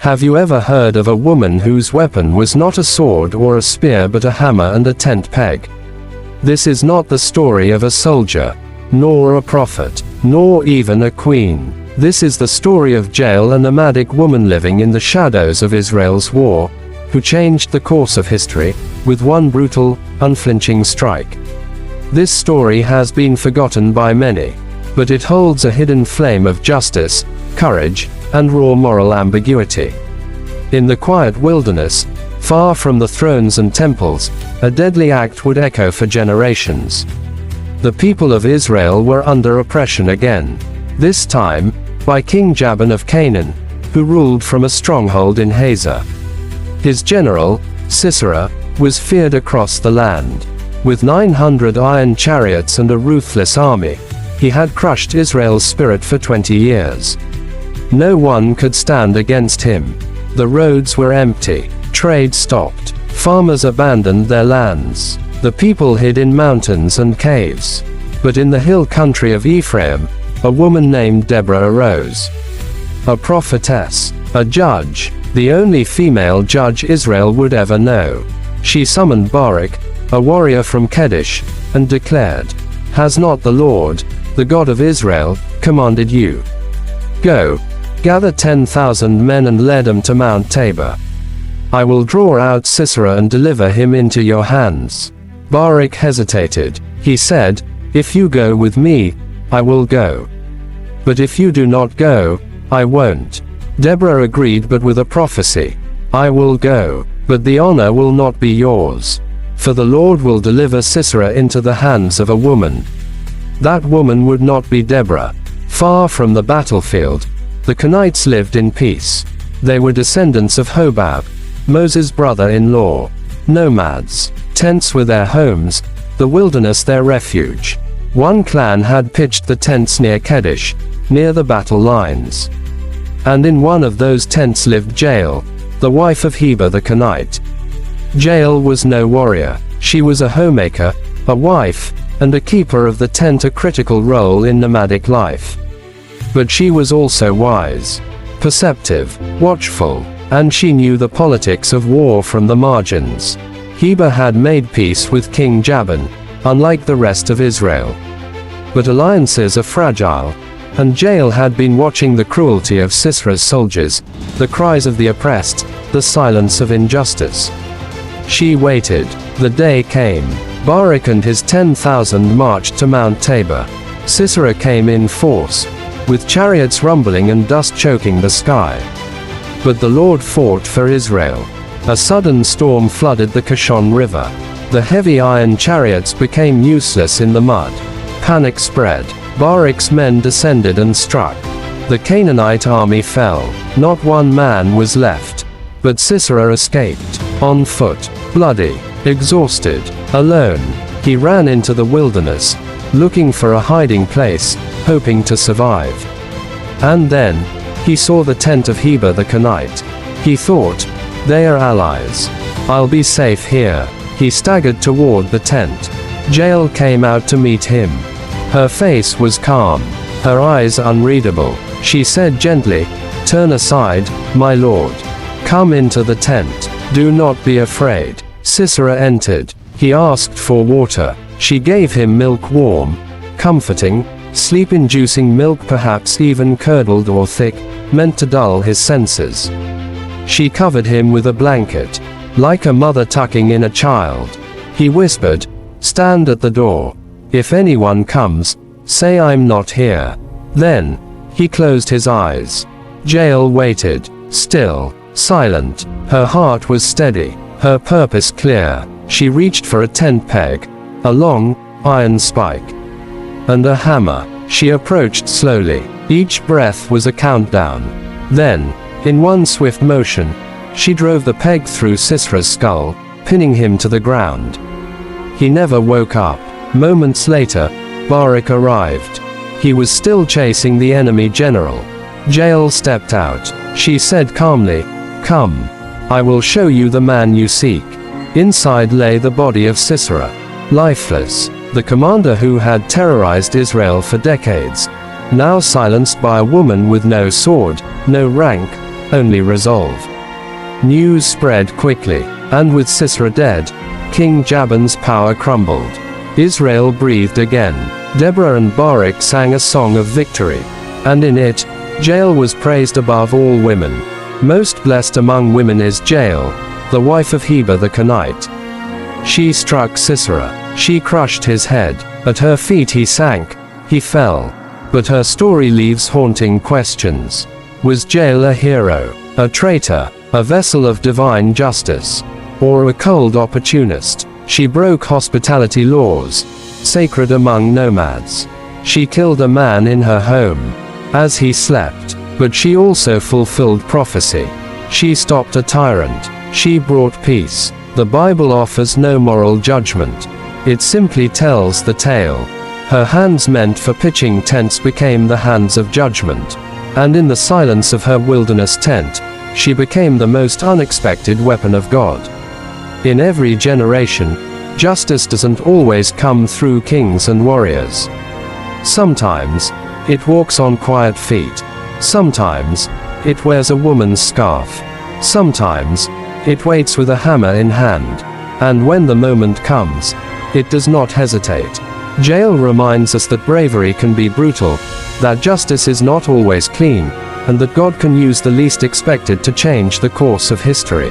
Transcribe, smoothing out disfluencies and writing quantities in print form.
Have you ever heard of a woman whose weapon was not a sword or a spear but a hammer and a tent peg? This is not the story of a soldier, nor a prophet, nor even a queen. This is the story of Jael, a nomadic woman living in the shadows of Israel's war, who changed the course of history with one brutal, unflinching strike. This story has been forgotten by many, but it holds a hidden flame of justice, courage, and raw moral ambiguity. In the quiet wilderness, far from the thrones and temples, a deadly act would echo for generations. The people of Israel were under oppression again, this time by King Jabin of Canaan, who ruled from a stronghold in Hazor. His general, Sisera, was feared across the land. With 900 iron chariots and a ruthless army, he had crushed Israel's spirit for 20 years. No one could stand against him. The roads were empty, trade stopped, farmers abandoned their lands, the people hid in mountains and caves. But in the hill country of Ephraim, a woman named Deborah arose. A prophetess, a judge, the only female judge Israel would ever know. She summoned Barak, a warrior from Kedesh, and declared, "Has not the Lord, the God of Israel, commanded you? Go, gather 10,000 men and lead them to Mount Tabor. I will draw out Sisera and deliver him into your hands." Barak hesitated. He said, "If you go with me, I will go. But if you do not go, I won't." Deborah agreed, but with a prophecy. "I will go, but the honor will not be yours. For the Lord will deliver Sisera into the hands of a woman." That woman would not be Deborah. Far from the battlefield, the Canaanites lived in peace. They were descendants of Hobab, Moses' brother-in-law. Nomads. Tents were their homes, the wilderness their refuge. One clan had pitched the tents near Kedesh, near the battle lines. And in one of those tents lived Jael, the wife of Heber the Canaanite. Jael was no warrior. She was a homemaker, a wife, and a keeper of the tent, a critical role in nomadic life. But she was also wise, perceptive, watchful, and she knew the politics of war from the margins. Heber had made peace with King Jabin, unlike the rest of Israel. But alliances are fragile, and Jael had been watching the cruelty of Sisera's soldiers, the cries of the oppressed, the silence of injustice. She waited. The day came. Barak and his 10,000 marched to Mount Tabor. Sisera came in force, with chariots rumbling and dust choking the sky. But the Lord fought for Israel. A sudden storm flooded the Kishon River. The heavy iron chariots became useless in the mud. Panic spread. Barak's men descended and struck. The Canaanite army fell. Not one man was left. But Sisera escaped. On foot, bloody, exhausted, alone, he ran into the wilderness, looking for a hiding place, hoping to survive. And then, he saw the tent of Heber the Canaanite. He thought, "They are allies. I'll be safe here." He staggered toward the tent. Jael came out to meet him. Her face was calm, her eyes unreadable. She said gently, "Turn aside, my lord. Come into the tent. Do not be afraid." Sisera entered. He asked for water. She gave him milk, warm, comforting, sleep-inducing milk, perhaps even curdled or thick, meant to dull his senses. She covered him with a blanket, like a mother tucking in a child. He whispered, "Stand at the door. If anyone comes, say I'm not here." Then, he closed his eyes. Jael waited, still, silent. Her heart was steady, her purpose clear. She reached for a tent peg, a long, iron spike, and a hammer. She approached slowly. Each breath was a countdown. Then, in one swift motion, she drove the peg through Sisera's skull, pinning him to the ground. He never woke up. Moments later, Barak arrived. He was still chasing the enemy general. Jael stepped out. She said calmly, "Come. I will show you the man you seek." Inside lay the body of Sisera, lifeless, the commander who had terrorized Israel for decades, now silenced by a woman with no sword, no rank, only resolve. News spread quickly, and with Sisera dead, King Jabin's power crumbled. Israel breathed again. Deborah and Barak sang a song of victory, and in it, Jael was praised above all women. Most blessed among women is Jael, the wife of Heber the Canaanite. She struck Sisera, she crushed his head, at her feet he sank, he fell. But her story leaves haunting questions. Was Jael a hero, a traitor, a vessel of divine justice, or a cold opportunist? She broke hospitality laws, sacred among nomads. She killed a man in her home, as he slept, but she also fulfilled prophecy. She stopped a tyrant, she brought peace. The Bible offers no moral judgment. It simply tells the tale. Her hands meant for pitching tents became the hands of judgment, and in the silence of her wilderness tent, she became the most unexpected weapon of God. In every generation, justice doesn't always come through kings and warriors. Sometimes, it walks on quiet feet. Sometimes, it wears a woman's scarf. Sometimes, it waits with a hammer in hand. And when the moment comes, it does not hesitate. Jael reminds us that bravery can be brutal, that justice is not always clean, and that God can use the least expected to change the course of history.